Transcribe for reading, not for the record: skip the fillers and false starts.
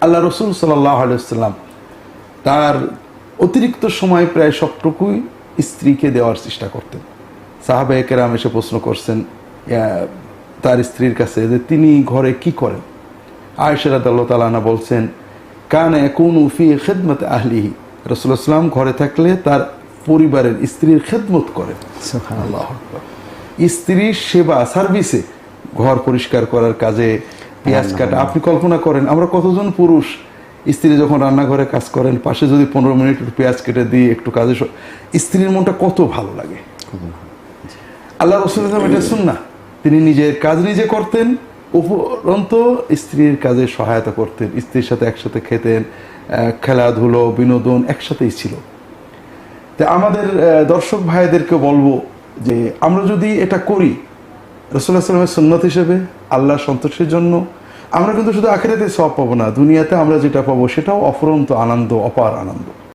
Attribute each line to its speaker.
Speaker 1: আল্লাহ রসুল সাল্লাল্লাহু আলাইহি ওয়াসাল্লাম তার অতিরিক্ত সময় প্রায় সবটুকুই স্ত্রীকে দেওয়ার চেষ্টা করতেন। সাহাবায়ে কেরাম এসে প্রশ্ন করছেন তার স্ত্রীর কাছে যে তিনি ঘরে কি করেন। আয়েশা রাদিয়াল্লাহু তাআলা আনহা বলছেন, কানা ইয়াকুনু ফি খিদমাতি আহলিহি, রাসূলুল্লাহ সাল্লাল্লাহু আলাইহি ওয়াসাল্লাম ঘরে থাকলে তার পরিবারের স্ত্রীর খেদমত করেন। সুবহানাল্লাহ। স্ত্রীর সেবা, সার্ভিসে, ঘর পরিষ্কার করার কাজে, পেঁয়াজ কাটা। আপনি কল্পনা করেন আমরা কতজন পুরুষ স্ত্রী যখন রান্নাঘরে কাজ করেন, পাশে যদি 15 মিনিট একটু পেঁয়াজ কেটে দিয়ে একটু কাজে, স্ত্রীর মনটা কত ভালো লাগে। আল্লাহ রাসূল এটা সুন্নাহ, তিনি নিজের কাজ নিজে করতেন, উপরন্ত স্ত্রীর কাজে সহায়তা করতেন, স্ত্রীর সাথে একসাথে খেতেন, খেলাধুলো বিনোদন একসাথেই ছিল। তা আমাদের দর্শক ভাইদেরকে বলবো যে আমরা যদি এটা করি রাসূলুল্লাহ সাল্লাল্লাহু আলাইহি ওয়াসাল্লামের সুন্নাত হিসেবে আল্লাহর সন্তোষের জন্য, আমরা কিন্তু শুধু আখিরাতে সওয়াব পাবো না, দুনিয়াতে আমরা যেটা পাবো সেটাও অফুরন্ত আনন্দ, অপার আনন্দ।